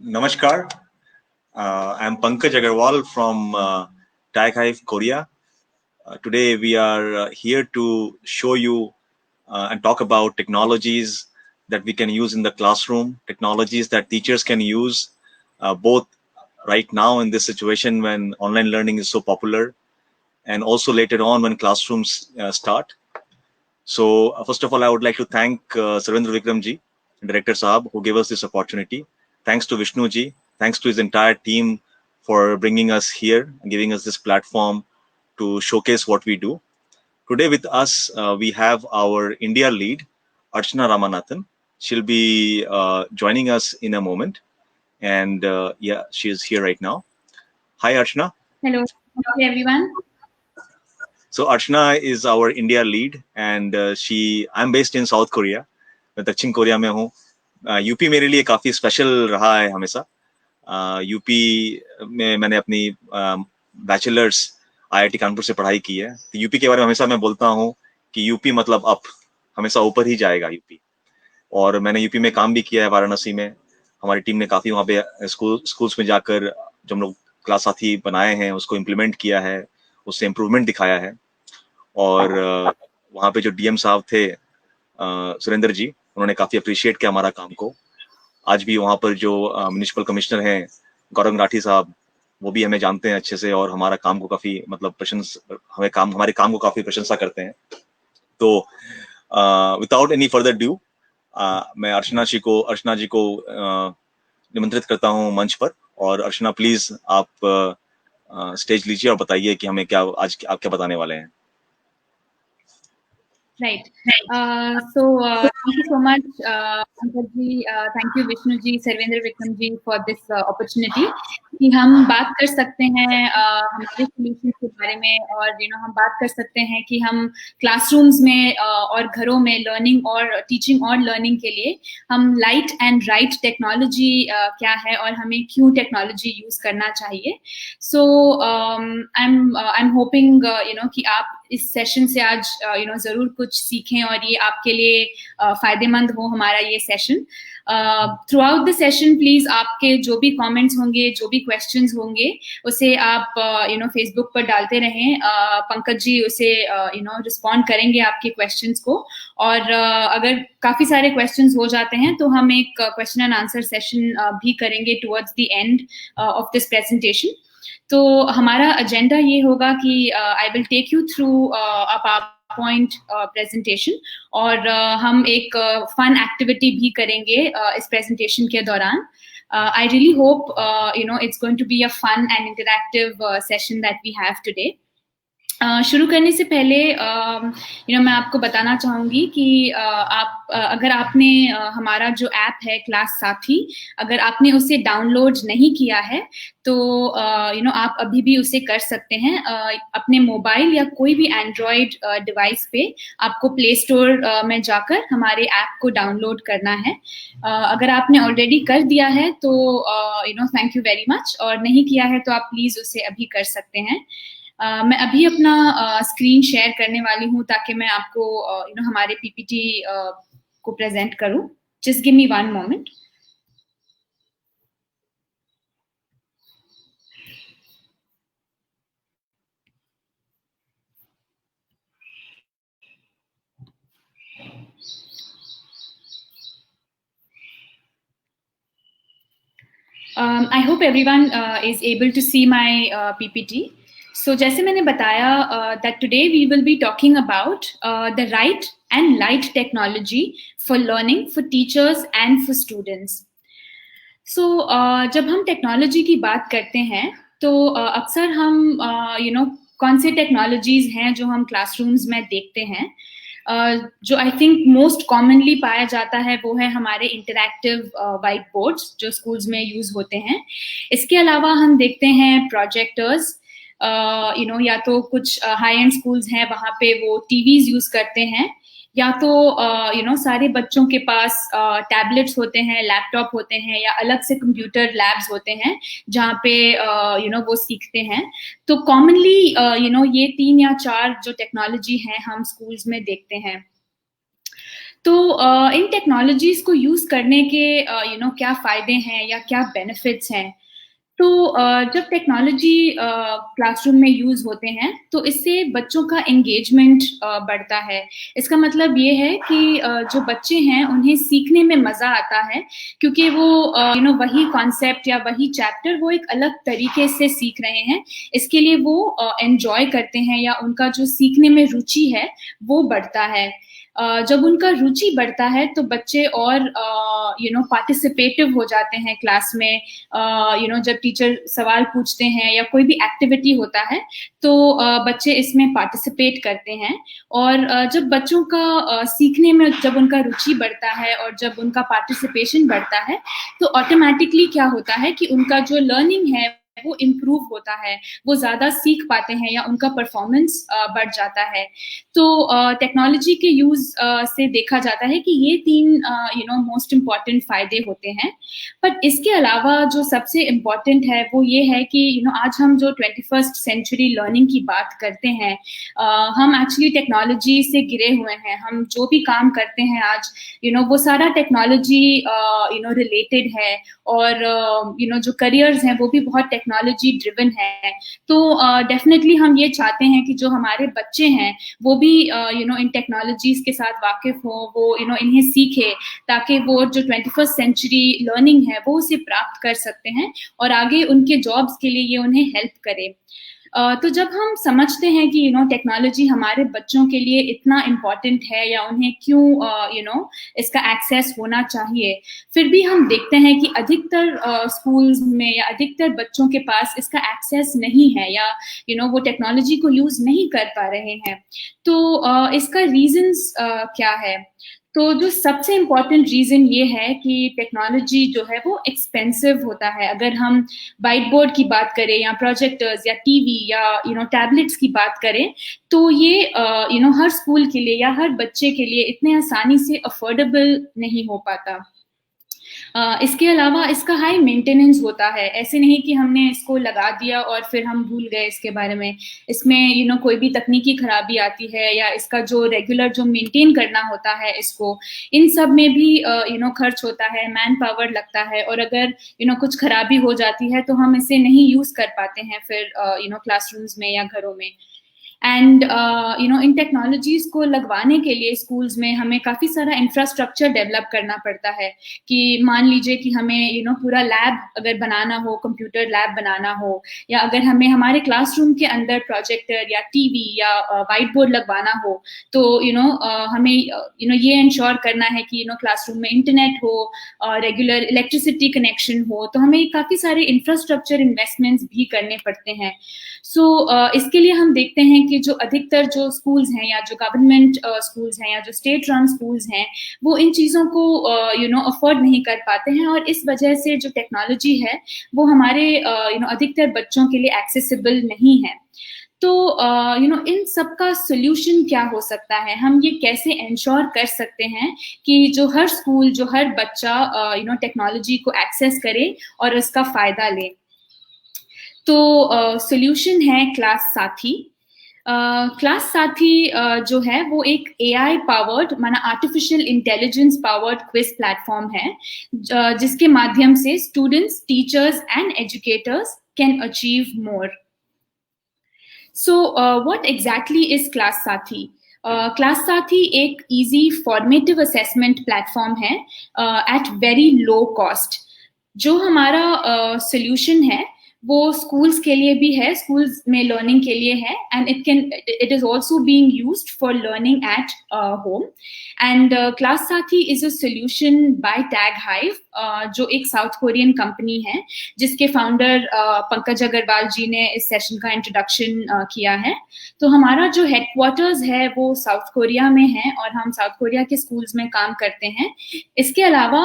Namaskar. I'm Pankaj Agarwal from Tag Hive, Korea. Today we are here to show you and talk about technologies that we can use in the classroom, technologies that teachers can use both right now in this situation when online learning is so popular, and also later on when classrooms start. So first of all, I would like to thank Sarvendra Vikram ji, Director Saab, who gave us this opportunity. Thanks to Vishnu ji, thanks to his entire team for bringing us here and giving us this platform to showcase what we do. Today with us, we have our India lead, Archana Ramanathan. She'll be joining us in a moment. And yeah, she is here right now. Hi, Archana. Hello, everyone. So Archana is our India lead, and I'm based in South Korea. मैं दक्षिण Korea में हूँ. UP मेरे लिए काफी special रहा है हमेशा. यूपी में मैंने अपनी बैचलर्स आईआईटी कानपुर से पढ़ाई की है. तो यूपी के बारे में हमेशा मैं बोलता हूँ कि यूपी मतलब अप, हमेशा ऊपर ही जाएगा यूपी. और मैंने यूपी में काम भी किया है वाराणसी में. हमारी टीम ने काफी वहाँ पे स्कूल्स में जाकर जो हम लोग क्लास साथी बनाए हैं उसको इम्प्लीमेंट किया है, उससे इम्प्रूवमेंट दिखाया है. और वहाँ पे जो डीएम साहब थे सुरेंद्र जी, उन्होंने काफी अप्रिशिएट किया हमारा काम को. आज भी वहाँ पर जो म्युनिसिपल कमिश्नर हैं गौरव राठी साहब, वो भी हमें जानते हैं अच्छे से और हमारा काम को काफी मतलब हमारे काम को काफी प्रशंसा करते हैं. तो विदाउट एनी फर्दर ड्यू मैं अर्चना जी को निमंत्रित करता हूँ मंच पर. और अर्चना प्लीज आप स्टेज लीजिए और बताइए कि हमें आज आप क्या बताने वाले हैं. Right. Thank you so much, Pankaj ji. Thank you, Vishnu ji, Sarvendra Vikram ji, for this opportunity. कि हम बात कर सकते हैं हमारे सॉल्यूशन के बारे में, और हम बात कर सकते हैं कि हम क्लासरूम्स में और घरों में लर्निंग और टीचिंग और लर्निंग के लिए हम लाइट एंड राइट टेक्नोलॉजी क्या है और हमें क्यों टेक्नोलॉजी यूज करना चाहिए. सो आई एम होपिंग कि आप इस सेशन से आज जरूर कुछ सीखें और ये आपके लिए फायदेमंद हो हमारा ये session. Through out the session please आपके जो भी कमेंट्स होंगे, जो भी क्वेश्चंस होंगे, उसे आप फेसबुक पर डालते रहें. पंकज जी उसे रिस्पॉन्ड करेंगे आपके क्वेश्चंस को. और अगर काफी सारे क्वेश्चंस हो जाते हैं तो हम एक क्वेश्चन एंड आंसर सेशन भी करेंगे towards the end of this presentation. तो हमारा एजेंडा ये होगा कि I will take you through a PowerPoint presentation, और हम एक फन एक्टिविटी भी करेंगे इस प्रेजेंटेशन के दौरान. I really hope it's going to be a fun and interactive session that we have today. शुरू करने से पहले मैं आपको बताना चाहूंगी कि अगर आपने हमारा जो ऐप है क्लास साथी, अगर आपने उसे डाउनलोड नहीं किया है तो आप अभी भी उसे कर सकते हैं. अपने मोबाइल या कोई भी एंड्रॉयड डिवाइस पे आपको प्ले स्टोर में जाकर हमारे ऐप को डाउनलोड करना है. अगर आपने ऑलरेडी कर दिया है तो थैंक यू वेरी मच, और नहीं किया है तो आप प्लीज उसे अभी कर सकते हैं. मैं अभी अपना स्क्रीन शेयर करने वाली हूँ ताकि मैं आपको हमारे पीपीटी को प्रेजेंट करूँ. Just give me 1 moment. I hope everyone is able to see my PPT. So जैसे मैंने बताया that today we will be talking about the right and light technology for learning for teachers and for students. So जब हम technology की बात करते हैं तो अक्सर हम कौन से टेक्नोलॉजीज हैं जो हम क्लासरूम्स में देखते हैं. जो आई थिंक मोस्ट कॉमनली पाया जाता है वो है हमारे इंटरैक्टिव वाइट बोर्ड्स जो स्कूल्स में यूज होते हैं. इसके अलावा हम देखते हैं प्रोजेक्टर्स. या तो कुछ हाई एंड स्कूल्स हैं वहाँ पे वो टीवीज यूज करते हैं, या तो सारे बच्चों के पास टैबलेट्स होते हैं, लैपटॉप होते हैं, या अलग से कंप्यूटर लैब्स होते हैं जहाँ पे वो सीखते हैं. तो कॉमनली ये 3 या 4 जो टेक्नोलॉजी हैं हम स्कूल्स में देखते हैं. तो इन टेक्नोलॉजीज को यूज करने के क्या फायदे हैं या क्या बेनिफिट्स हैं? तो जब टेक्नोलॉजी क्लासरूम में यूज होते हैं तो इससे बच्चों का एंगेजमेंट बढ़ता है। इसका मतलब ये है कि जो बच्चे हैं उन्हें सीखने में मजा आता है, क्योंकि वो वही कॉन्सेप्ट या वही चैप्टर वो एक अलग तरीके से सीख रहे हैं। इसके लिए वो एंजॉय करते हैं या उनका जो सीखने में रुचि है वो बढ़ता है। जब उनका रुचि बढ़ता है तो बच्चे और पार्टिसिपेटिव हो जाते हैं क्लास में। जब टीचर सवाल पूछते हैं या कोई भी एक्टिविटी होता है तो बच्चे इसमें पार्टिसिपेट करते हैं। और जब बच्चों का सीखने में जब उनका रुचि बढ़ता है और जब उनका पार्टिसिपेशन बढ़ता है तो ऑटोमेटिकली क्या होता है कि उनका जो लर्निंग है वो इम्प्रूव होता है, वो ज्यादा सीख पाते हैं या उनका परफॉर्मेंस बढ़ जाता है। तो टेक्नोलॉजी के यूज से देखा जाता है कि ये तीन मोस्ट इम्पॉर्टेंट फायदे होते हैं। पर इसके अलावा जो सबसे इम्पॉर्टेंट है वो ये है कि आज हम जो 21st सेंचुरी लर्निंग की बात करते हैं, हम एक्चुअली टेक्नोलॉजी से घिरे हुए हैं। हम जो भी काम करते हैं आज वो सारा टेक्नोलॉजी रिलेटेड है। और जो करियर्स हैं वो भी बहुत टेक्नोलॉजी ड्रिवन है। तो डेफिनेटली हम ये चाहते हैं कि जो हमारे बच्चे हैं वो भी इन टेक्नोलॉजीज के साथ वाकिफ हो, वो इन्हें सीखे, ताकि वो जो 21st सेंचुरी लर्निंग है वो उसे प्राप्त कर सकते हैं और आगे उनके जॉब्स के लिए ये उन्हें हेल्प करे। तो जब हम समझते हैं कि टेक्नोलॉजी हमारे बच्चों के लिए इतना इम्पोर्टेंट है या उन्हें क्यों इसका एक्सेस होना चाहिए, फिर भी हम देखते हैं कि अधिकतर स्कूल्स में या अधिकतर बच्चों के पास इसका एक्सेस नहीं है या वो टेक्नोलॉजी को यूज नहीं कर पा रहे हैं। तो इसका रीजंस क्या है? तो जो सबसे इम्पोर्टेंट रीजन ये है कि टेक्नोलॉजी जो है वो एक्सपेंसिव होता है। अगर हम वाइट बोर्ड की बात करें या प्रोजेक्टर्स या टीवी या टैबलेट्स की बात करें तो ये हर स्कूल के लिए या हर बच्चे के लिए इतने आसानी से अफोर्डेबल नहीं हो पाता। इसके अलावा इसका हाई मेंटेनेंस होता है। ऐसे नहीं कि हमने इसको लगा दिया और फिर हम भूल गए इसके बारे में। इसमें कोई भी तकनीकी खराबी आती है या इसका जो रेगुलर जो मेंटेन करना होता है इसको, इन सब में भी खर्च होता है, मैन पावर लगता है। और अगर कुछ खराबी हो जाती है तो हम इसे नहीं यूज कर पाते हैं फिर क्लासरूम्स में या घरों में। एंड इन टेक्नोलॉजीज को लगवाने के लिए स्कूल्स में हमें काफी सारा इंफ्रास्ट्रक्चर डेवलप करना पड़ता है। कि मान लीजिए कि हमें पूरा लैब अगर बनाना हो, कंप्यूटर लैब बनाना हो, या अगर हमें हमारे क्लासरूम के अंदर प्रोजेक्टर या टीवी या वाइट बोर्ड लगवाना हो तो हमें ये इंश्योर करना है कि क्लासरूम में इंटरनेट हो, रेगुलर इलेक्ट्रिसिटी कनेक्शन हो। तो हमें काफी सारे इंफ्रास्ट्रक्चर इन्वेस्टमेंट्स भी करने पड़ते हैं। सो इसके लिए हम देखते हैं कि जो अधिकतर जो स्कूल्स हैं या जो गवर्नमेंट स्कूल्स हैं या जो स्टेट रन स्कूल्स हैं वो इन चीज़ों को अफोर्ड नहीं कर पाते हैं। और इस वजह से जो टेक्नोलॉजी है वो हमारे अधिकतर बच्चों के लिए एक्सेसिबल नहीं है। तो इन सब का सोल्यूशन क्या हो सकता है? हम ये कैसे इंश्योर कर सकते हैं कि जो हर स्कूल, जो हर बच्चा टेक्नोलॉजी को एक्सेस करे और उसका फायदा ले? तो सोल्यूशन है क्लास साथी। क्लास साथी जो है वो एक AI पावर्ड, माना artificial intelligence powered quiz platform है जिसके माध्यम से students, teachers and educators can achieve more. So what exactly is class साथी? क्लास साथी एक इजी फॉर्मेटिव असेसमेंट प्लेटफॉर्म है एट वेरी लो कॉस्ट। जो हमारा सोल्यूशन है वो स्कूल्स के लिए भी है, स्कूल्स में लर्निंग के लिए है, and it is also being used for learning at home. And class Saathi is a solution by Tag Hive, जो एक साउथ कोरियन कंपनी है जिसके फाउंडर पंकज अग्रवाल जी ने इस सेशन का इंट्रोडक्शन किया है। तो हमारा जो हेडक्वार्टर्स है वो साउथ कोरिया में है और हम साउथ कोरिया के स्कूल्स में काम करते हैं। इसके अलावा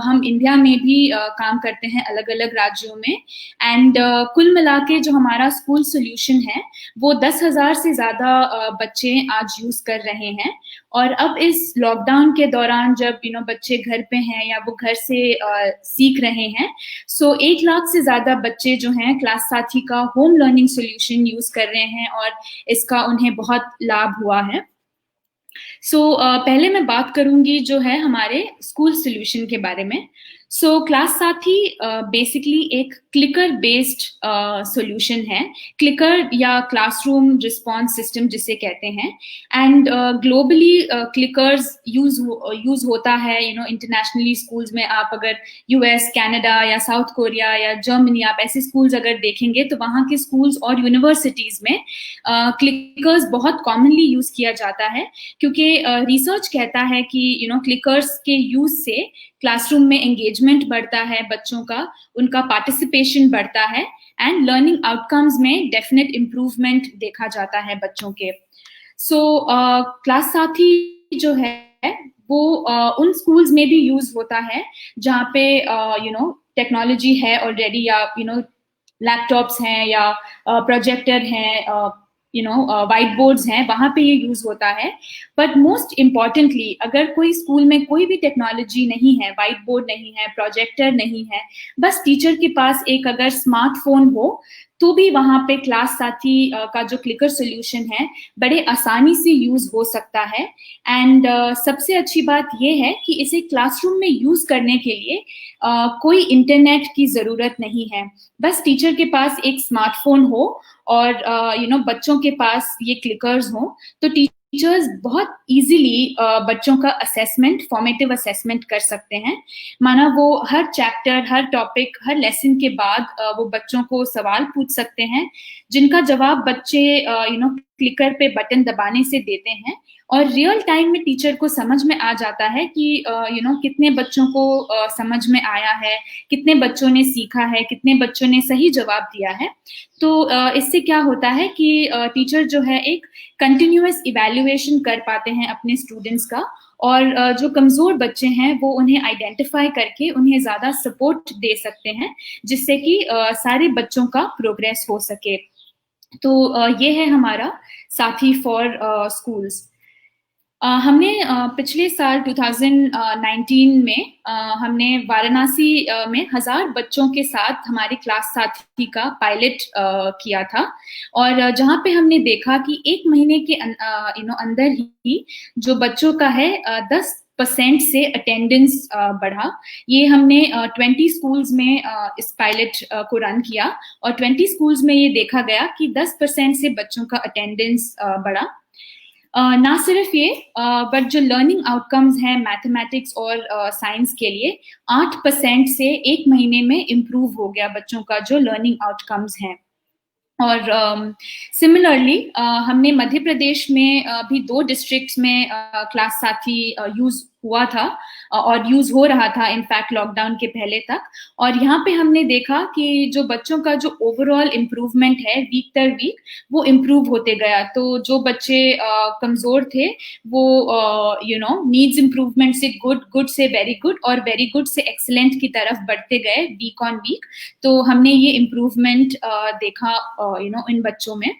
हम इंडिया में भी काम करते हैं अलग अलग राज्यों में। एंड कुल मिला के जो हमारा स्कूल सोल्यूशन है वो 10,000 से ज्यादा बच्चे आज यूज कर रहे हैं। और अब इस लॉकडाउन के दौरान जब बच्चे घर पे हैं या वो घर से सीख रहे हैं, सो 1 लाख से ज्यादा बच्चे जो हैं क्लास साथी का होम लर्निंग सोल्यूशन यूज कर रहे हैं और इसका उन्हें बहुत लाभ हुआ है। पहले मैं बात करूंगी जो है हमारे स्कूल सोल्यूशन के बारे में। क्लास साथी बेसिकली एक क्लिकर बेस्ड सोल्यूशन है, क्लिकर या क्लासरूम रिस्पॉन्स सिस्टम जिसे कहते हैं। एंड ग्लोबली क्लिकर्स यूज होता है, इंटरनेशनली स्कूल्स में। आप अगर यूएस, कनाडा या साउथ कोरिया या जर्मनी, आप ऐसे स्कूल्स अगर देखेंगे तो वहाँ के स्कूल्स और यूनिवर्सिटीज में क्लिकर्स बहुत कॉमनली यूज किया जाता है, क्योंकि रिसर्च कहता है कि क्लिकर्स के यूज से क्लासरूम में एंगेजमेंट बढ़ता है बच्चों का, उनका पार्टिसिपेशन बढ़ता है एंड लर्निंग आउटकम्स में डेफिनेट इम्प्रूवमेंट देखा जाता है बच्चों के। क्लास साथी जो है वो उन स्कूल्स में भी यूज होता है जहाँ पे टेक्नोलॉजी है ऑलरेडी, या लैपटॉप्स हैं या प्रोजेक्टर हैं, वाइट बोर्ड्स हैं, वहां पे ये यूज होता है। बट मोस्ट इम्पॉर्टेंटली, अगर कोई स्कूल में कोई भी टेक्नोलॉजी नहीं है, वाइट बोर्ड नहीं है, प्रोजेक्टर नहीं है, बस टीचर के पास एक अगर स्मार्टफोन हो, तो भी वहां पे क्लास साथी का जो क्लिकर सोल्यूशन है बड़े आसानी से यूज हो सकता है। एंड सबसे अच्छी बात यह है कि इसे क्लासरूम में यूज करने के लिए कोई इंटरनेट की जरूरत नहीं है। बस टीचर के पास एक स्मार्टफोन हो और बच्चों के पास ये क्लिकर्स हो, तो टीचर्स बहुत इजीली बच्चों का असेसमेंट, फॉर्मेटिव असेसमेंट कर सकते हैं। माना वो हर चैप्टर, हर टॉपिक, हर लेसन के बाद वो बच्चों को सवाल पूछ सकते हैं, जिनका जवाब बच्चे क्लिकर पे बटन दबाने से देते हैं, और रियल टाइम में टीचर को समझ में आ जाता है कि कितने बच्चों को समझ में आया है, कितने बच्चों ने सीखा है, कितने बच्चों ने सही जवाब दिया है। तो इससे क्या होता है कि टीचर जो है एक कंटिन्यूअस इवैल्यूएशन कर पाते हैं अपने स्टूडेंट्स का, और जो कमजोर बच्चे हैं वो उन्हें आइडेंटिफाई करके उन्हें ज्यादा सपोर्ट दे सकते हैं, जिससे कि सारे बच्चों का प्रोग्रेस हो सके। तो ये है हमारा साथी फॉर स्कूल्स। हमने पिछले साल 2019 में हमने वाराणसी में 1000 बच्चों के साथ हमारी क्लास साथी का पायलट किया था, और जहाँ पे हमने देखा कि एक महीने के अंदर ही जो बच्चों का है 10% से अटेंडेंस बढ़ा। ये हमने 20 स्कूल्स में इस पायलट को रन किया, और 20 स्कूल्स में ये देखा गया कि 10% से बच्चों का अटेंडेंस बढ़ा। ना सिर्फ ये, बट जो लर्निंग आउटकम्स हैं मैथमेटिक्स और साइंस के लिए, 8% से एक महीने में इम्प्रूव हो गया बच्चों का जो लर्निंग आउटकम्स हैं। और सिमिलरली हमने मध्य प्रदेश में भी 2 डिस्ट्रिक्ट्स में क्लास साथी यूज हुआ था और यूज हो रहा था इनफैक्ट लॉकडाउन के पहले तक। और यहाँ पे हमने देखा कि जो बच्चों का जो ओवरऑल इम्प्रूवमेंट है वीक तर वीक, वो इम्प्रूव होते गया। तो जो बच्चे कमजोर थे वो नीड्स इम्प्रूवमेंट से गुड से वेरी गुड और वेरी गुड से एक्सीलेंट की तरफ बढ़ते गए वीक ऑन वीक। तो हमने ये इम्प्रूवमेंट देखा इन बच्चों में।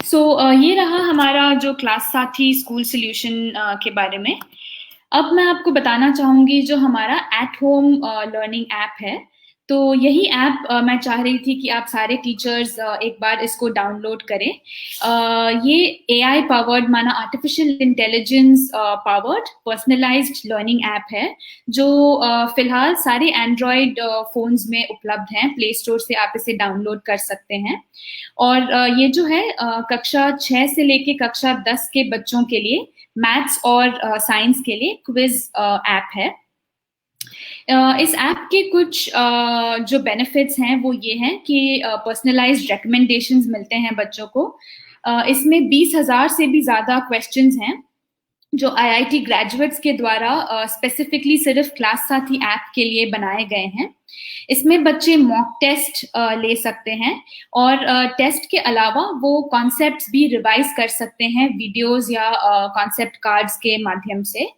ये रहा हमारा जो क्लास साथी स्कूल सोल्यूशन के बारे में। अब मैं आपको बताना चाहूंगी जो हमारा एट होम लर्निंग ऐप है। तो यही ऐप मैं चाह रही थी कि आप सारे टीचर्स एक बार इसको डाउनलोड करें। ये AI पावर्ड, माना artificial intelligence powered personalised learning app है, जो फिलहाल सारे एंड्रॉयड फोन्स में उपलब्ध हैं। प्ले स्टोर से आप इसे डाउनलोड कर सकते हैं। और ये जो है कक्षा 6 से लेके कक्षा 10 के बच्चों के लिए मैथ्स और साइंस के लिए क्विज ऐप है। इस ऐप के कुछ जो बेनिफिट्स हैं वो ये हैं कि पर्सनलाइज्ड रिकमेंडेशंस मिलते हैं बच्चों को। इसमें 20,000 से भी ज्यादा क्वेश्चंस हैं जो IIT ग्रेजुएट्स के द्वारा स्पेसिफिकली सिर्फ क्लास साथी ऐप के लिए बनाए गए हैं। इसमें बच्चे मॉक टेस्ट ले सकते हैं, और टेस्ट के अलावा वो कॉन्सेप्ट्स भी रिवाइज कर सकते हैं वीडियोस या कॉन्सेप्ट कार्ड्स के माध्यम से।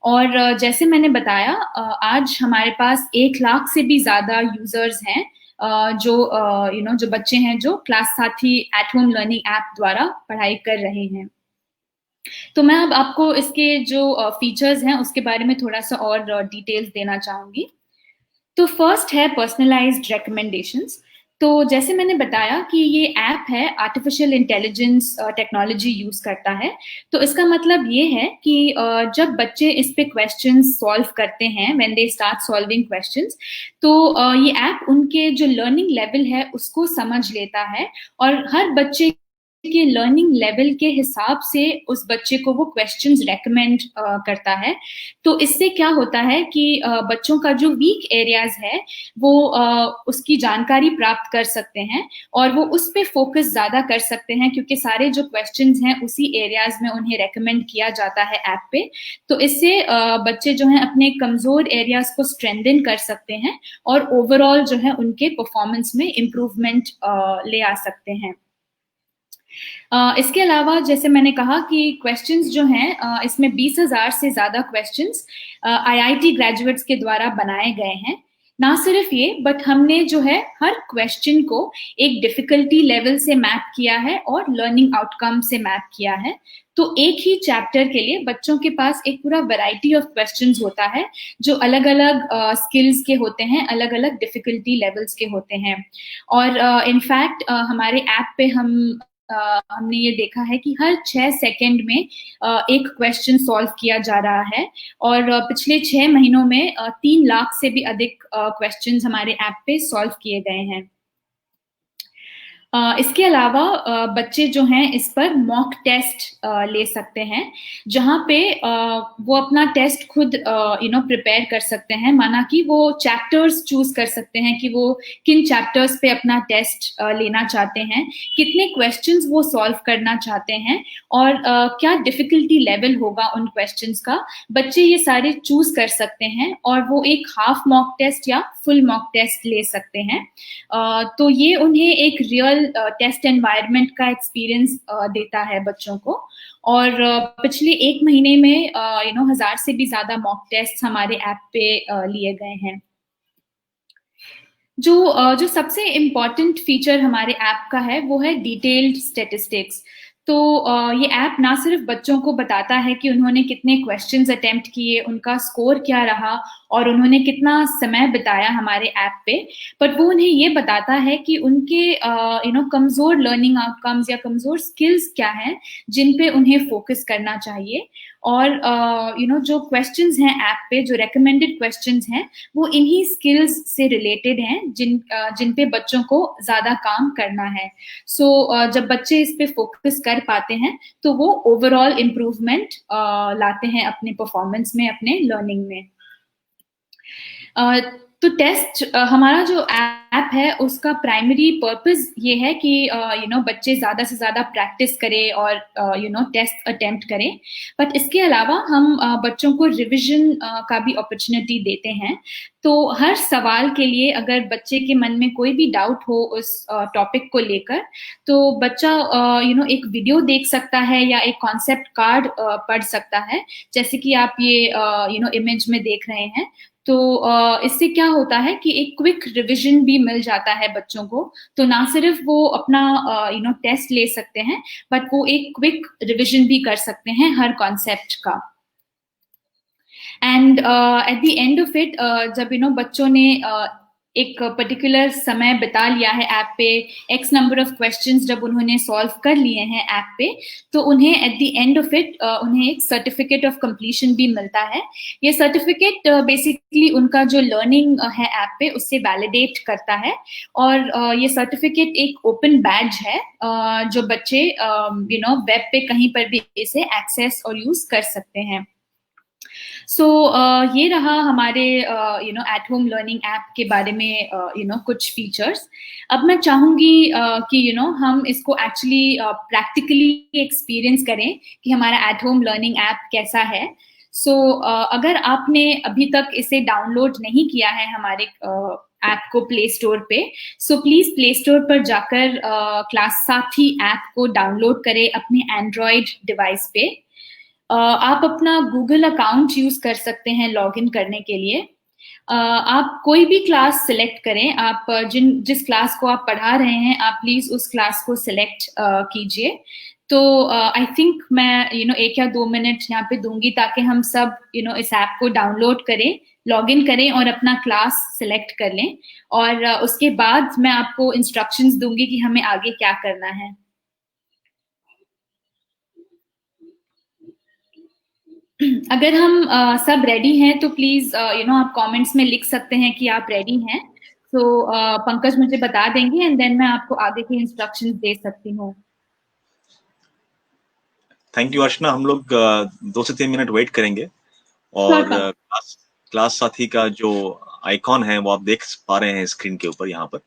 और जैसे मैंने बताया, आज हमारे पास 1 लाख से भी ज्यादा यूजर्स हैं जो बच्चे हैं जो क्लास साथी एट होम लर्निंग ऐप द्वारा पढ़ाई कर रहे हैं। तो मैं अब आपको इसके जो फीचर्स हैं उसके बारे में थोड़ा सा और डिटेल्स देना चाहूंगी। तो फर्स्ट है पर्सनलाइज्ड रिकमेंडेशंस। तो जैसे मैंने बताया कि ये ऐप है आर्टिफिशियल इंटेलिजेंस टेक्नोलॉजी यूज करता है। तो इसका मतलब ये है कि जब बच्चे इस पे क्वेश्चंस सॉल्व करते हैं, when they start solving questions, तो ये ऐप उनके जो लर्निंग लेवल है उसको समझ लेता है और हर बच्चे के लर्निंग लेवल के हिसाब से उस बच्चे को वो क्वेश्चंस रेकमेंड करता है। तो इससे क्या होता है कि बच्चों का जो वीक एरियाज है वो उसकी जानकारी प्राप्त कर सकते हैं और वो उस पे फोकस ज्यादा कर सकते हैं, क्योंकि सारे जो क्वेश्चंस हैं उसी एरियाज में उन्हें रेकमेंड किया जाता है ऐप पे। तो इससे बच्चे जो हैं अपने कमजोर एरियाज को स्ट्रेंथन कर सकते हैं और ओवरऑल जो है उनके परफॉर्मेंस में इम्प्रूवमेंट ले आ सकते हैं। इसके अलावा जैसे मैंने कहा कि क्वेश्चंस जो हैं इसमें 20,000 से ज्यादा क्वेश्चंस आईआईटी ग्रेजुएट्स के द्वारा बनाए गए हैं। ना सिर्फ ये, बट हमने जो है हर क्वेश्चन को एक डिफिकल्टी लेवल से मैप किया है और लर्निंग आउटकम से मैप किया है। तो एक ही चैप्टर के लिए बच्चों के पास एक पूरा वैरायटी ऑफ क्वेश्चंस होता है जो अलग अलग स्किल्स के होते हैं, अलग अलग डिफिकल्टी लेवल्स के होते हैं। और इनफैक्ट हमारे ऐप पे हमने ये देखा है कि हर 6 सेकंड में एक क्वेश्चन सॉल्व किया जा रहा है और पिछले 6 महीनों में 3 लाख से भी अधिक क्वेश्चंस हमारे ऐप पे सॉल्व किए गए हैं। इसके अलावा बच्चे जो हैं इस पर मॉक टेस्ट ले सकते हैं, जहाँ पे वो अपना टेस्ट खुद प्रिपेयर कर सकते हैं। माना कि वो चैप्टर्स चूज कर सकते हैं कि वो किन चैप्टर्स पे अपना टेस्ट लेना चाहते हैं, कितने क्वेश्चंस वो सॉल्व करना चाहते हैं और क्या डिफिकल्टी लेवल होगा उन क्वेश्चंस का। बच्चे ये सारे चूज कर सकते हैं और वो एक हाफ मॉक टेस्ट या फुल मॉक टेस्ट ले सकते हैं। तो ये उन्हें एक रियल टेस्ट एनवायरनमेंट का एक्सपीरियंस देता है बच्चों को। और पिछले 1 महीने में 1,000 से भी ज्यादा मॉक टेस्ट हमारे ऐप पे लिए गए हैं। जो सबसे इम्पॉर्टेंट फीचर हमारे ऐप का है वो है डिटेल्ड स्टैटिस्टिक्स। तो ये ऐप ना सिर्फ बच्चों को बताता है कि उन्होंने कितने क्वेश्चंस अटेम्प्ट किए, उनका स्कोर क्या रहा और उन्होंने कितना समय बिताया हमारे ऐप पे, बट वो उन्हें ये बताता है कि उनके कमजोर लर्निंग आउटकम्स या कमजोर स्किल्स क्या हैं जिन पे उन्हें फोकस करना चाहिए। और जो क्वेश्चंस हैं ऐप पे, जो रेकमेंडेड क्वेश्चंस हैं, वो इन्हीं स्किल्स से रिलेटेड हैं जिन पे बच्चों को ज्यादा काम करना है। सो जब बच्चे इस पे फोकस कर पाते हैं तो वो ओवरऑल इम्प्रूवमेंट लाते हैं अपने परफॉर्मेंस में, अपने लर्निंग में। तो टेस्ट हमारा जो ऐप है उसका प्राइमरी पर्पस ये है कि बच्चे ज्यादा से ज्यादा प्रैक्टिस करें और टेस्ट अटेम्प्ट करें। बट इसके अलावा हम बच्चों को रिवीजन का भी अपॉर्चुनिटी देते हैं। तो हर सवाल के लिए अगर बच्चे के मन में कोई भी डाउट हो उस टॉपिक को लेकर, तो बच्चा एक वीडियो देख सकता है या एक कॉन्सेप्ट कार्ड पढ़ सकता है, जैसे कि आप ये इमेज में देख रहे हैं। तो इससे क्या होता है कि एक क्विक रिवीजन भी मिल जाता है बच्चों को। तो ना सिर्फ वो अपना टेस्ट ले सकते हैं, बट वो एक क्विक रिवीजन भी कर सकते हैं हर कॉन्सेप्ट का। And at the end of it, जब बच्चों ने एक पर्टिकुलर समय बिता लिया है ऐप पे, एक्स नंबर ऑफ क्वेश्चंस जब उन्होंने सॉल्व कर लिए हैं ऐप पे, तो उन्हें eight the end of it उन्हें एक सर्टिफिकेट ऑफ कंप्लीशन भी मिलता है। ये सर्टिफिकेट बेसिकली उनका जो लर्निंग है ऐप पे उससे वैलिडेट करता है। और ये सर्टिफिकेट एक ओपन बैज है जो बच्चे वेब पे कहीं पर भी इसे एक्सेस और यूज कर सकते हैं। सो ये रहा हमारे एट होम लर्निंग ऐप के बारे में कुछ फीचर्स। अब मैं चाहूंगी कि हम इसको एक्चुअली प्रैक्टिकली एक्सपीरियंस करें कि हमारा एट होम लर्निंग ऐप कैसा है। सो अगर आपने अभी तक इसे डाउनलोड नहीं किया है हमारे ऐप को प्ले स्टोर पे, सो प्लीज प्ले स्टोर पर जाकर क्लास साथी ऐप को डाउनलोड करें अपने एंड्रॉयड डिवाइस पे। आप अपना गूगल अकाउंट यूज कर सकते हैं लॉगिन करने के लिए। आप कोई भी क्लास सिलेक्ट करें, आप जिस क्लास को आप पढ़ा रहे हैं आप प्लीज उस क्लास को सिलेक्ट कीजिए। तो आई थिंक मैं एक या 2 मिनट यहाँ पे दूंगी ताकि हम सब इस ऐप को डाउनलोड करें, लॉग इन करें और अपना क्लास सिलेक्ट कर लें, और उसके बाद मैं आपको इंस्ट्रक्शंस दूंगी कि हमें आगे क्या करना है। अगर हम सब रेडी हैं तो प्लीज आप कमेंट्स में लिख सकते हैं कि आप रेडी हैं। तो पंकज मुझे बता देंगे एंड देन मैं आपको आगे की इंस्ट्रक्शंस दे सकती हूँ। थैंक यू अर्चना, हम लोग 2 से 3 मिनट वेट करेंगे और क्लास साथी का जो आइकॉन है वो आप देख पा रहे हैं स्क्रीन के ऊपर यहाँ पर।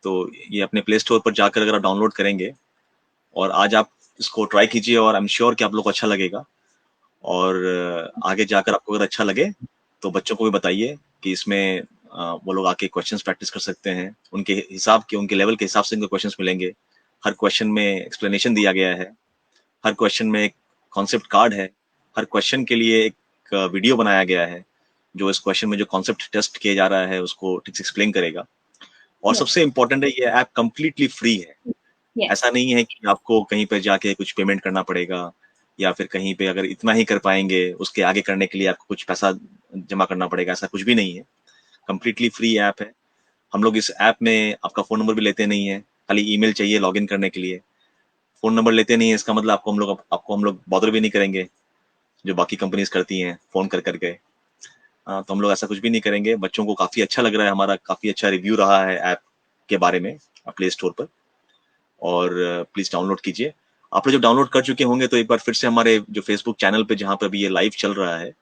तो ये अपने प्ले स्टोर पर जाकर अगर आप डाउनलोड करेंगे और आज आप इसको ट्राई कीजिए और आई एम श्योर कि आप लोग को अच्छा लगेगा। और आगे जाकर आपको अगर अच्छा लगे तो बच्चों को भी बताइए कि इसमें वो लोग आके क्वेश्चंस प्रैक्टिस कर सकते हैं, उनके हिसाब के, उनके लेवल के हिसाब से उनको क्वेश्चंस मिलेंगे। हर क्वेश्चन में एक्सप्लेनेशन दिया गया है, हर क्वेश्चन में एक कॉन्सेप्ट कार्ड है, हर क्वेश्चन के लिए एक वीडियो बनाया गया है जो इस क्वेश्चन में जो कॉन्सेप्ट टेस्ट किया जा रहा है उसको ठीक से एक्सप्लेन करेगा। और सबसे इम्पोर्टेंट है, ये ऐप कंप्लीटली फ्री है। ऐसा नहीं है कि आपको कहीं पर जाके कुछ पेमेंट करना पड़ेगा या फिर कहीं पे अगर इतना ही कर पाएंगे उसके आगे करने के लिए आपको कुछ पैसा जमा करना पड़ेगा, ऐसा कुछ भी नहीं है। कंप्लीटली फ्री ऐप है। हम लोग इस ऐप में आपका फोन नंबर भी लेते नहीं है, खाली ईमेल चाहिए लॉगिन करने के लिए। फोन नंबर लेते नहीं है इसका मतलब आपको हम लोग बॉदर भी नहीं करेंगे जो बाकी कंपनीज करती हैं फोन कर करके। तो हम लोग ऐसा कुछ भी नहीं करेंगे। बच्चों को काफी अच्छा लग रहा है, हमारा काफी अच्छा रिव्यू रहा है ऐप के बारे में प्ले स्टोर पर। और प्लीज डाउनलोड कीजिए। आप लोग जब डाउनलोड कर चुके होंगे तो एक बार फिर से हमारे जो फेसबुक चैनल पे जहाँ पर भी ये लाइव चल रहा है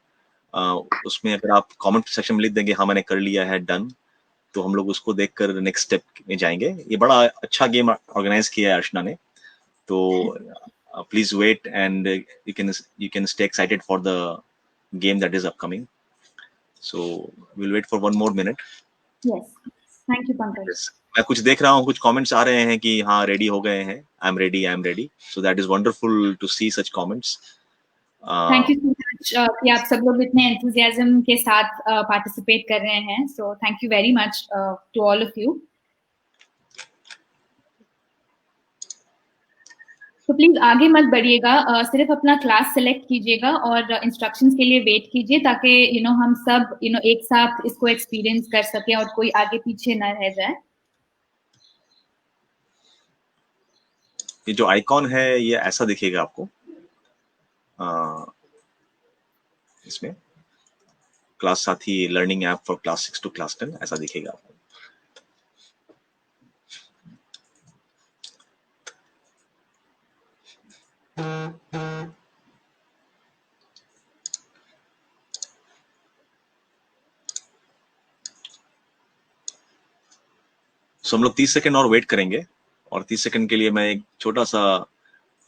उसमें अगर आप कमेंट सेक्शन में लिख देंगे हाँ मैंने कर लिया है, डन, तो हम लोग उसको देखकर नेक्स्ट स्टेप में जाएंगे। ये बड़ा अच्छा गेम ऑर्गेनाइज किया है अर्चना ने, तो please wait and you can stay excited for the game that is upcoming. So will wait for 1 more minute। Yes, thank you Pankaj. मैं कुछ देख रहा हूँ, कुछ कमेंट्स आ रहे हैं कि हाँ रेडी हो गए हैं, I am ready. So that is wonderful to see such comments. Thank you so much कि आप सब लोग इतने एंथुसियाज्म के साथ पार्टिसिपेट कर रहे हैं। So thank you very much to all of you. तो प्लीज आगे मत बढ़िएगा, सिर्फ अपना क्लास सेलेक्ट कीजिएगा और इंस्ट्रक्शंस के लिए वेट कीजिए ताकि हम सब एक साथ इसको एक्सपीरियंस कर सकें और कोई आगे पीछे ना रह जाए। ये जो आइकॉन है ये ऐसा दिखेगा आपको इसमें, क्लास साथी learning app for class 6 to class 10 ऐसा दिखेगा आपको। सो हम लोग 30 सेकंड और वेट करेंगे और 30 सेकंड के लिए मैं एक छोटा सा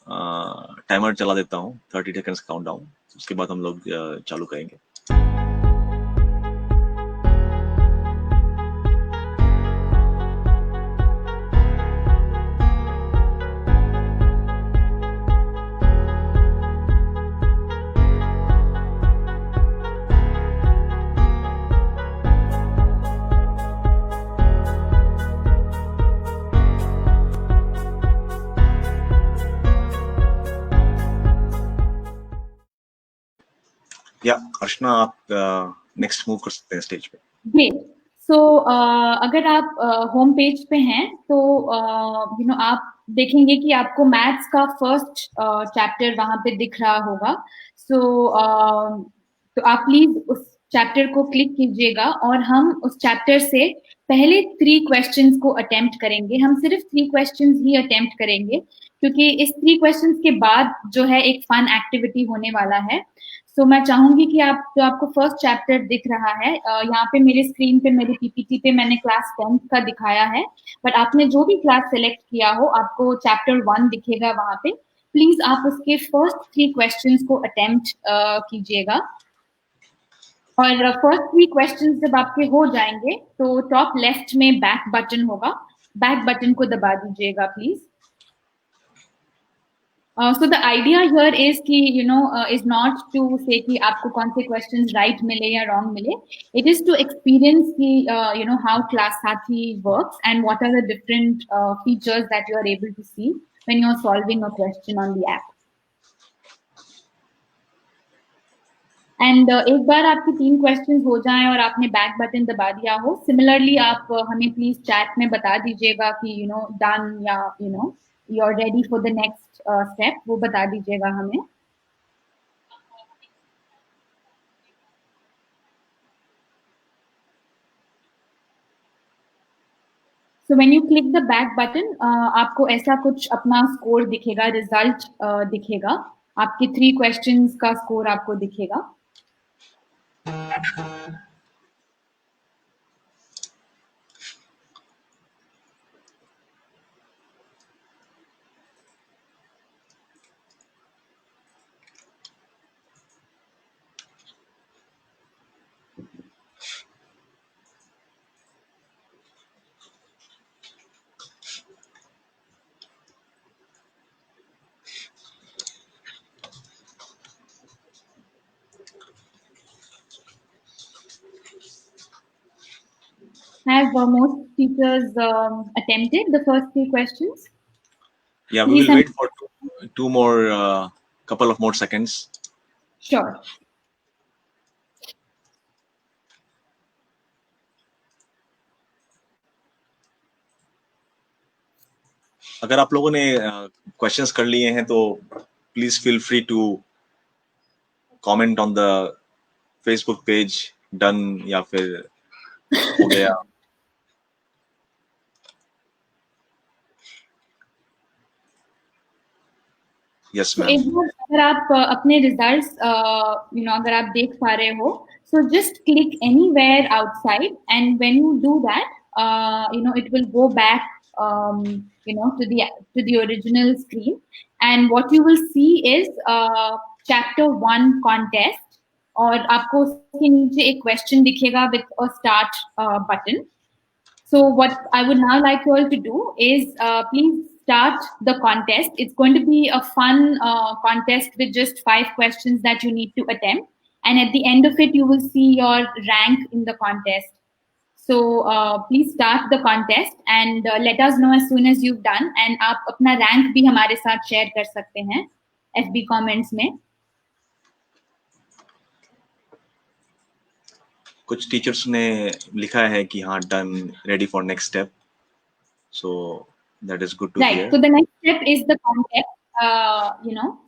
टाइमर चला देता हूँ, 30 सेकंड्स काउंटडाउन। उसके बाद हम लोग चालू करेंगे। या अर्चना आप नेक्स्ट मूव कर सकते हैं स्टेज पे। ग्रेट। सो अगर आप होम पेज पे हैं तो आप देखेंगे कि आपको मैथ्स का फर्स्ट चैप्टर वहां पे दिख रहा होगा। सो तो आप प्लीज उस चैप्टर को क्लिक कीजिएगा और हम उस चैप्टर से पहले 3 क्वेश्चंस को अटेम्प्ट करेंगे। हम सिर्फ 3 क्वेश्चंस ही अटेम्प्ट करेंगे क्योंकि इस 3 क्वेश्चंस के बाद जो है एक फन एक्टिविटी होने वाला है। तो मैं चाहूंगी कि आपको फर्स्ट चैप्टर दिख रहा है, यहाँ पे मेरे स्क्रीन पे मेरे पीपीटी पे मैंने क्लास 10 का दिखाया है, बट आपने जो भी क्लास सेलेक्ट किया हो आपको चैप्टर 1 दिखेगा वहां पे। प्लीज आप उसके फर्स्ट 3 क्वेश्चंस को अटेम्प्ट कीजिएगा और फर्स्ट 3 क्वेश्चंस जब आपके हो जाएंगे तो टॉप लेफ्ट में बैक बटन होगा, बैक बटन को दबा दीजिएगा please. So the idea here is कि is not to say कि आपको कौन से questions right मिले या wrong मिले. It is to experience कि how class साथी works and what are the different features that you are able to see. when you're solving a question on the app. And एक बार आपकी 3 questions हो जाएं और आपने बैक बटन दबा दिया हो, सिमिलरली आप हमें प्लीज चैट में बता दीजिएगा कि डन या you are ready for the next step, वो बता दीजिएगा हमें. So when you click the back button, आपको ऐसा कुछ अपना स्कोर दिखेगा, रिजल्ट दिखेगा, आपके 3 क्वेश्चंस का स्कोर आपको दिखेगा. Have most teachers attempted the first 3 questions? Yeah, we will wait for two more, couple of more seconds. Sure. अगर आप लोगों ने क्वेश्चंस कर लिए हैं तो please feel free to comment on the Facebook page done या फिर हो गया. Yes ma'am. एक बार अगर आप अपने रिजल्ट्स अगर आप देख पा रहे हो, so just click anywhere outside and when you do that it will go back to the original screen, and what you will see is chapter 1 contest, और आपको उसके नीचे एक क्वेश्चन दिखेगा with a start button. So what I would now like you all to do is please start the contest. It's going to be a fun contest with just 5 questions that you need to attempt, and at the end of it you will see your rank in the contest. So please start the contest and let us know as soon as you've done, and आप अपना rank भी हमारे साथ share कर सकते हैं FB comments में. कुछ टीचर्स ने लिखा है कि हाँ done, ready for next step, so that is good to hear. Right, so the next step is the contest.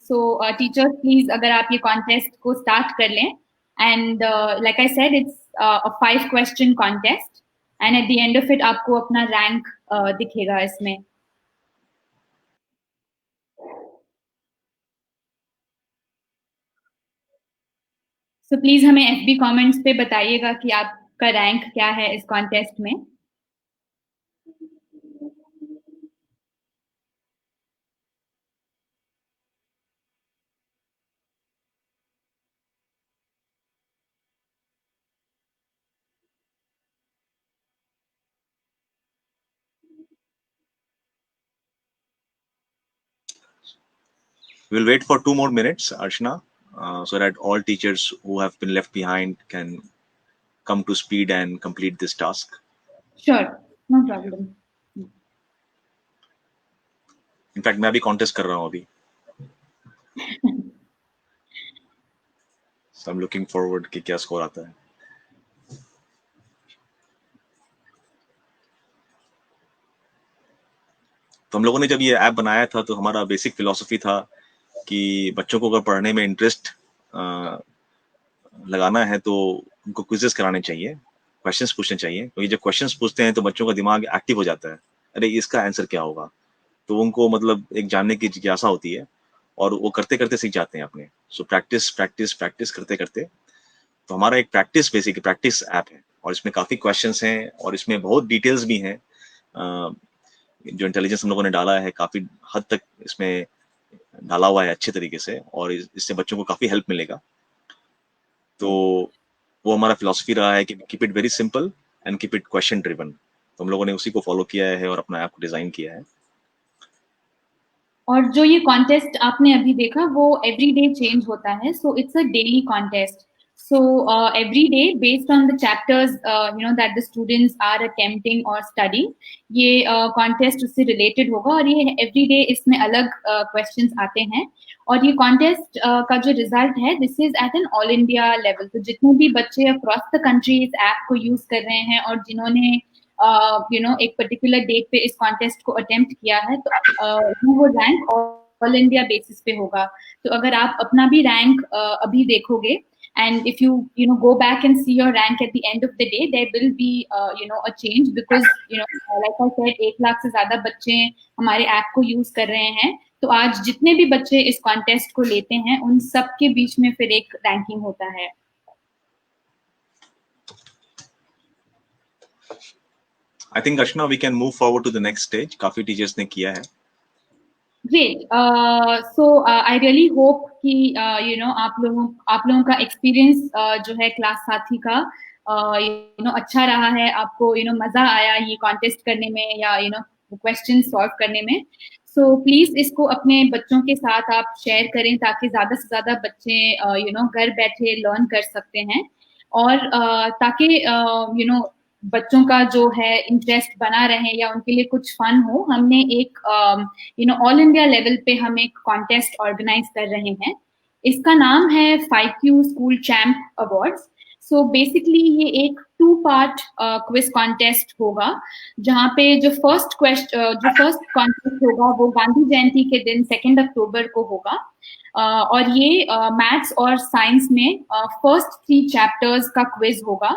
So teachers please अगर आप ये कॉन्टेस्ट को स्टार्ट कर लें, and like I said it's a 5 question contest, and at the end of it आपको अपना rank दिखेगा इसमें. सो प्लीज हमें FB कमेंट्स पे बताइएगा कि आपका रैंक क्या है इस कॉन्टेस्ट में. We'll wait for 2 more minutes, Archana, so that all teachers who have been left behind can come to speed and complete this task. Sure, no problem. In fact, मैं भी contest कर रहा हूँ अभी. So I'm looking forward कि क्या score आता है. तो हम लोगों ने जब ये ऐप बनाया था तो हमारा बेसिक फिलॉसफी था कि बच्चों को अगर पढ़ने में इंटरेस्ट लगाना है तो उनको क्विजेस कराने चाहिए, क्वेश्चंस पूछने चाहिए, क्योंकि जब क्वेश्चंस पूछते हैं तो बच्चों का दिमाग एक्टिव हो जाता है. अरे इसका आंसर क्या होगा, तो उनको मतलब एक जानने की जिज्ञासा होती है और वो करते करते सीख जाते हैं अपने. सो प्रैक्टिस प्रैक्टिस प्रैक्टिस करते करते, तो हमारा एक बेसिक प्रैक्टिस ऐप है और इसमें काफी क्वेश्चंस हैं और इसमें बहुत डिटेल्स भी हैं. जो इंटेलिजेंस हम लोगों ने डाला है काफी हद तक इसमें डाला हुआ है अच्छे तरीके से, और इससे बच्चों को काफी हेल्प मिलेगा. तो वो हमारा फिलॉसफी रहा है कि keep it very simple and keep it question driven. तो हम लोगों ने उसी को फॉलो किया है और अपना ऐप को डिजाइन किया है. और जो ये कॉन्टेस्ट आपने अभी देखा वो एवरी डे चेंज होता है, so it's a daily contest. So every day, based on the chapters that the students are attempting or studying, ये contest उससे related होगा और ये every day इसमें अलग questions आते हैं और ये contest का जो result है, this is at an all India level. तो जितने भी बच्चे across the country इस app को use कर रहे हैं और जिन्होंने एक particular date पे इस contest को attempt किया है, तो वो rank ऑल इंडिया बेसिस पे होगा. तो अगर आप अपना भी रैंक अभी देखोगे, and if you go back and see your rank at the end of the day, there will be a change because like I said 1 lakh से ज्यादा बच्चे हमारे ऐप को यूज कर रहे हैं. तो आज जितने भी बच्चे इस कॉन्टेस्ट को लेते हैं उन सब के बीच में फिर एक रैंकिंग होता है. I think Ashna, we can move forward to the next stage. काफी टीचर्स ने किया है. Great. So I really hope कि आप लोगों का एक्सपीरियंस जो है क्लास साथी का अच्छा रहा है, आपको मजा आया ये कॉन्टेस्ट करने में या क्वेश्चन सॉल्व करने में. सो प्लीज इसको अपने बच्चों के साथ आप शेयर करें ताकि ज्यादा से ज्यादा बच्चे घर बैठे लर्न कर सकते हैं और ताकि बच्चों का जो है इंटरेस्ट बना रहे या उनके लिए कुछ फन हो. हमने एक ऑल इंडिया लेवल पे हम एक कॉन्टेस्ट ऑर्गेनाइज कर रहे हैं. इसका नाम है 5Q school champ awards. So basically ये एक 2 पार्ट क्विज कॉन्टेस्ट होगा जहाँ पे जो फर्स्ट कॉन्टेस्ट होगा वो गांधी जयंती के दिन 2 अक्टूबर को होगा और ये मैथ्स और साइंस में फर्स्ट 3 चैप्टर्स का क्विज होगा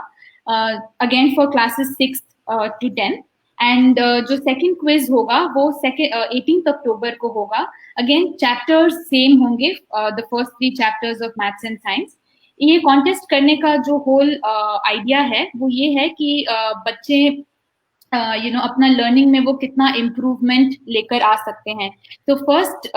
again for classes 6 to 10 and जो सेकंड क्विज होगा वो 18th अक्टूबर को होगा. अगेन चैप्टर्स सेम होंगे, the first 3 chapters of maths and science. ये कॉन्टेस्ट करने का जो होल आइडिया है वो ये है कि बच्चे अपना लर्निंग में वो कितना इम्प्रूवमेंट लेकर आ सकते हैं. तो फर्स्ट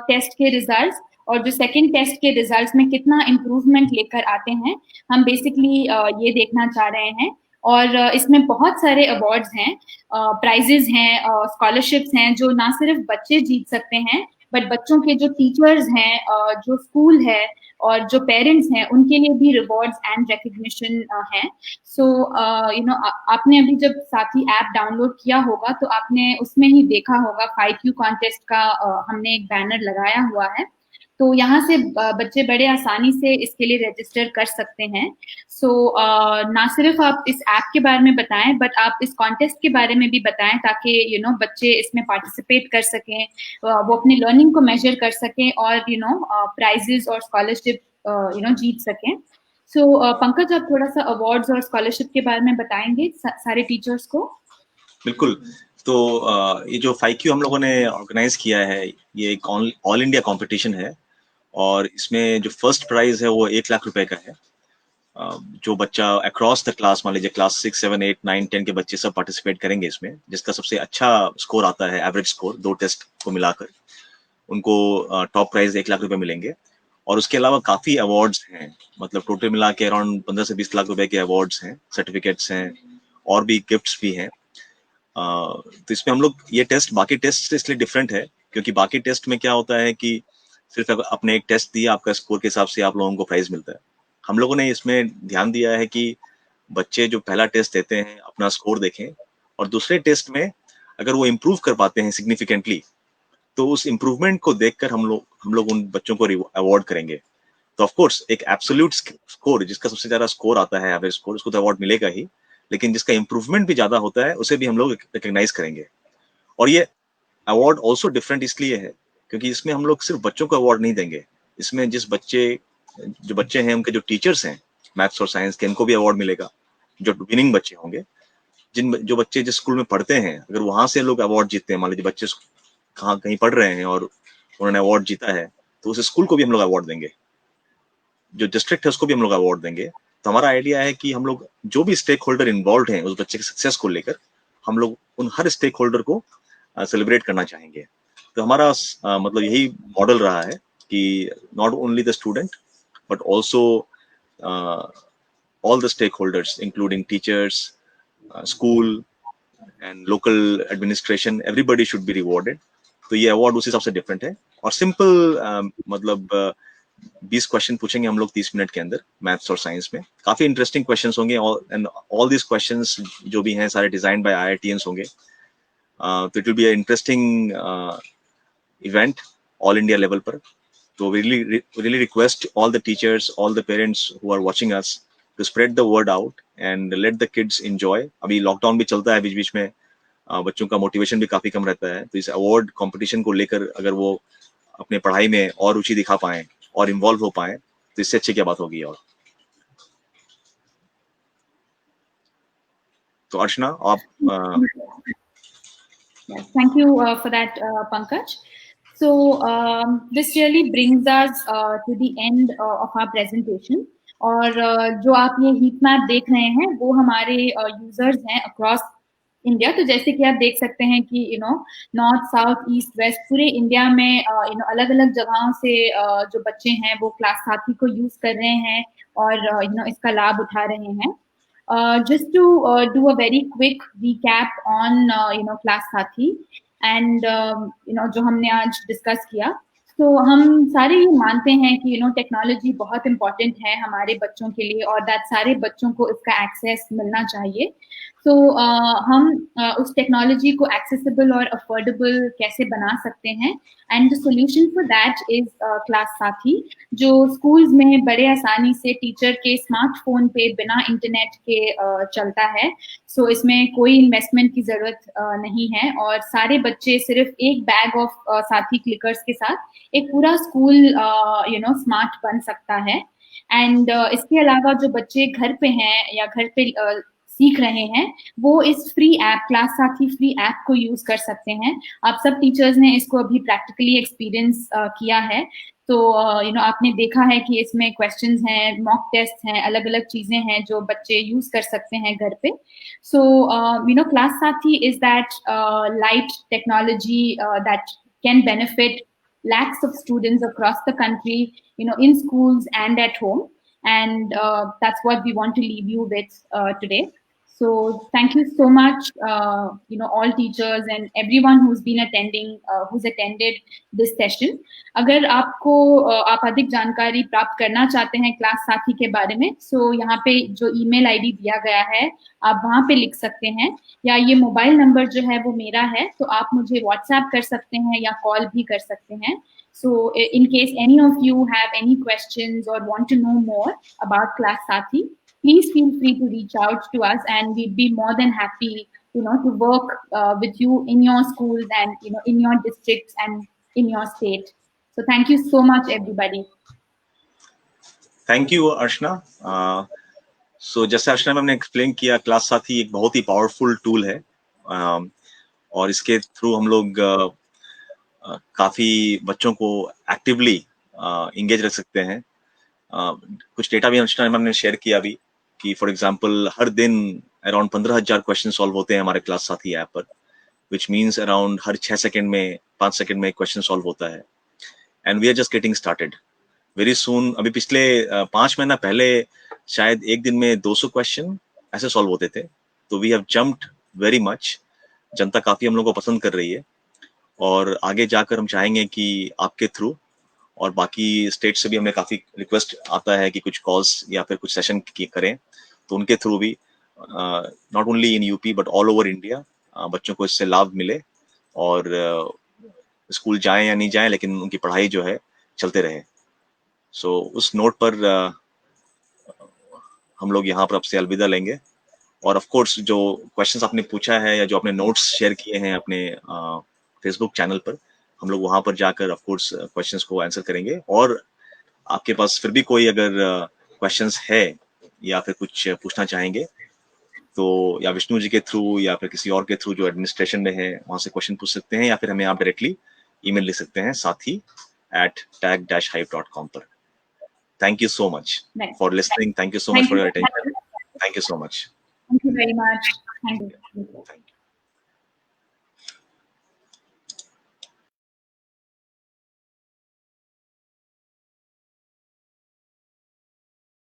टेस्ट के रिजल्ट्स और जो सेकंड टेस्ट के रिजल्ट्स में कितना इम्प्रूवमेंट लेकर आते हैं हम बेसिकली ये देखना चाह रहे हैं. और इसमें बहुत सारे अवार्ड्स हैं, प्राइजेस हैं, स्कॉलरशिप्स हैं जो ना सिर्फ बच्चे जीत सकते हैं बट बच्चों के जो टीचर्स हैं, जो स्कूल है और जो पेरेंट्स हैं उनके लिए भी रिवॉर्ड्स एंड रिकग्निशन हैं. सो आपने अभी जब साथी ऐप डाउनलोड किया होगा तो आपने उसमें ही देखा होगा 5Q कॉन्टेस्ट का हमने एक बैनर लगाया हुआ है. तो यहाँ से बच्चे बड़े आसानी से इसके लिए रजिस्टर कर सकते हैं. सो ना सिर्फ आप इस ऐप के बारे में बताएं बट आप इस कॉन्टेस्ट के बारे में भी बताएं ताकि बच्चे इसमें पार्टिसिपेट कर सकें, वो अपनी लर्निंग को मेजर कर सकें और प्राइजेस और स्कॉलरशिप जीत सकें. सो पंकज, आप थोड़ा सा अवार्ड्स और स्कॉलरशिप के बारे में बताएंगे सारे टीचर्स को. बिल्कुल. तो ये जो 5Q हम लोगों ने ऑर्गेनाइज किया है ये एक ऑल इंडिया कंपटीशन है और इसमें जो फर्स्ट प्राइज है वो 1 लाख रुपए का है. जो बच्चा अक्रॉस द क्लास, मान लीजिए क्लास 6, 7, 8, 9, 10 के बच्चे सब पार्टिसिपेट करेंगे इसमें. जिसका सबसे अच्छा स्कोर आता है, एवरेज स्कोर 2 टेस्ट को मिलाकर, उनको टॉप प्राइज 1 लाख रुपए मिलेंगे. और उसके अलावा काफी अवार्ड्स हैं, मतलब टोटल मिला के अराउंड 15 से 20 लाख रुपए के अवार्ड्स हैं, सर्टिफिकेट्स हैं और भी गिफ्ट्स भी हैं. तो इसमें हम लोग ये टेस्ट बाकी टेस्ट से इसलिए डिफरेंट है क्योंकि बाकी टेस्ट में क्या होता है कि सिर्फ अपने एक टेस्ट दिया, आपका स्कोर के हिसाब से आप लोगों को प्राइज मिलता है. हम लोगों ने इसमें ध्यान दिया है कि बच्चे जो पहला टेस्ट देते हैं अपना स्कोर देखें और दूसरे टेस्ट में अगर वो इम्प्रूव कर पाते हैं सिग्निफिकेंटली तो उस इम्प्रूवमेंट को देखकर हम लोग उन बच्चों को अवार्ड करेंगे. तो ऑफ कोर्स एक एब्सोल्यूट स्कोर, जिसका सबसे ज्यादा स्कोर आता है एवरेज स्कोर, उसको तो अवार्ड मिलेगा ही, लेकिन जिसका इम्प्रूवमेंट भी ज्यादा होता है उसे भी हम लोग रिकॉग्नाइज करेंगे. और ये अवार्ड ऑल्सो डिफरेंट इसलिए है क्योंकि इसमें हम लोग सिर्फ बच्चों को अवार्ड नहीं देंगे. इसमें जो बच्चे हैं उनके जो टीचर्स हैं मैथ्स और साइंस के, इनको भी अवार्ड मिलेगा. जो विनिंग बच्चे होंगे, जो बच्चे जिस स्कूल में पढ़ते हैं, अगर वहां से लोग अवार्ड जीतते हैं, मान लीजिए बच्चे कहीं पढ़ रहे हैं और उन्होंने अवार्ड जीता है तो उस स्कूल को भी हम लोग अवार्ड देंगे. जो डिस्ट्रिक्ट है उसको भी हम लोग अवार्ड देंगे. तो हमारा आइडिया है कि हम लोग जो भी स्टेक होल्डर इन्वॉल्व हैं उस बच्चे के सक्सेस को लेकर, हम लोग उन हर स्टेक होल्डर को सेलिब्रेट करना चाहेंगे. तो हमारा मतलब यही मॉडल रहा है कि not only the student but also all the stakeholders including teachers, school and local administration, everybody should be rewarded. तो ये अवार्ड उस हिसाब से डिफरेंट है और सिंपल मतलब 20 क्वेश्चन पूछेंगे हम लोग 30 मिनट के अंदर मैथ्स और साइंस में। काफी इंटरेस्टिंग क्वेश्चंस होंगे एंड ऑल दिस क्वेश्चंस जो भी हैं सारे डिजाइन बाय IITians होंगे। तो it will be a interesting event all India level पर। तो we really request all the teachers, all the parents who are watching us to spread the word out and let the kids enjoy। अभी lockdown भी चलता है, बीच बीच में बच्चों का motivation भी काफी कम रहता है, तो इस अवार्ड कंपटीशन को लेकर अगर वो अपने पढ़ाई में और रुचि दिखा पाए और इन्वॉल्व हो पाए तो इससे अच्छी क्या बात होगी। और तो अर्चना आप Yes, thank you for that, Pankaj. So this really brings us to the end of our presentation. और जो आप ये हीट मैप देख रहे हैं वो हमारे यूजर्स हैं अक्रॉस इंडिया। तो जैसे कि आप देख सकते हैं कि नॉर्थ साउथ ईस्ट वेस्ट पूरे इंडिया में अलग अलग जगहों से जो बच्चे हैं वो क्लास साथी को यूज कर रहे हैं और इसका लाभ उठा रहे हैं। Just to do a very quick recap on class साथी and जो हमने आज डिस्कस किया। तो हम सारे ये मानते हैं कि टेक्नोलॉजी बहुत इम्पोर्टेंट है हमारे बच्चों के लिए और दैट सारे बच्चों को इसका एक्सेस मिलना चाहिए। तो हम उस टेक्नोलॉजी को एक्सेसिबल और अफोर्डेबल कैसे बना सकते हैं, and the solution for that is class साथी, जो स्कूल्स में बड़े आसानी से टीचर के स्मार्टफोन पे बिना इंटरनेट के चलता है। सो इसमें कोई इन्वेस्टमेंट की जरूरत नहीं है और सारे बच्चे सिर्फ एक बैग ऑफ साथी क्लिकर्स के साथ एक पूरा स्कूल स्मार्ट बन सकता है। एंड इसके अलावा जो बच्चे घर पे हैं या घर पे सीख रहे हैं वो इस फ्री ऐप क्लास साथी फ्री ऐप को यूज कर सकते हैं। आप सब टीचर्स ने इसको अभी प्रैक्टिकली एक्सपीरियंस किया है। तो आपने देखा है कि इसमें क्वेश्चंस हैं, मॉक टेस्ट हैं, अलग अलग चीजें हैं जो बच्चे यूज कर सकते हैं घर पे। So class Saathi is that light technology that can benefit lakhs of students across the country, in schools and at home. And that's what we want to leave you with today. So thank you so much, all teachers and everyone who's been who's attended this session. अगर आपको आप अधिक जानकारी प्राप्त करना चाहते हैं class साथी के बारे में, so यहाँ पे जो email ID दिया गया है आप वहाँ पे लिख सकते हैं, या ये मोबाइल नंबर जो है वो मेरा है, तो आप मुझे व्हाट्सएप कर सकते हैं या कॉल भी कर सकते हैं। So in case any of you have any questions or want to know more about Class Sathi, please feel free to reach out to us and we'd be more than happy, to work with you in your schools and, in your districts and in your state. So thank you so much, everybody. Thank you Archana. So जैसे Archana ma'am ने explain किया, class Saathi एक बहुत ही powerful tool है और इसके through हम लोग काफी बच्चों को एक्टिवली इंगेज रख सकते हैं। कुछ डेटा भी अर्चना मैम ने शेयर किया अभी कि फॉर एग्जांपल हर दिन अराउंड 15,000 क्वेश्चन सॉल्व होते हैं हमारे क्लास साथी ऐप पर, विच मीन्स अराउंड हर 6 सेकंड में 5 सेकंड में एक क्वेश्चन सॉल्व होता है। And we are just getting started very soon. अभी पिछले 5 महीना पहले शायद एक दिन में 200 क्वेश्चन ऐसे सॉल्व होते थे। तो we have jumped very much. जनता काफी हम लोग को पसंद कर रही है और आगे जाकर हम चाहेंगे कि आपके थ्रू और बाकी स्टेट से भी हमें काफी रिक्वेस्ट आता है कि कुछ कॉल्स या फिर कुछ सेशन करें, तो उनके थ्रू भी not only in UP but all over India बच्चों को इससे लाभ मिले और स्कूल जाएं या नहीं जाएं लेकिन उनकी पढ़ाई जो है चलते रहे। सो उस नोट पर हम लोग यहाँ पर आपसे अलविदा लेंगे। और ऑफ कोर्स जो क्वेश्चंस आपने पूछा है या जो आपने नोट्स शेयर किए हैं अपने फेसबुक चैनल पर, हम लोग वहां पर जाकर ऑफ कोर्स क्वेश्चंस को आंसर करेंगे। और आपके पास फिर भी कोई अगर क्वेश्चंस है या फिर कुछ पूछना चाहेंगे तो या विष्णु जी के थ्रू या फिर किसी और के थ्रू जो एडमिनिस्ट्रेशन में है वहां से क्वेश्चन पूछ सकते हैं, या फिर हमें आप डायरेक्टली ईमेल लिख सकते हैं sathi@tag-hive.com पर। Thank you so much for listening. Thank you so much for your attention. Thank you so much. Thank you very much. Thank you.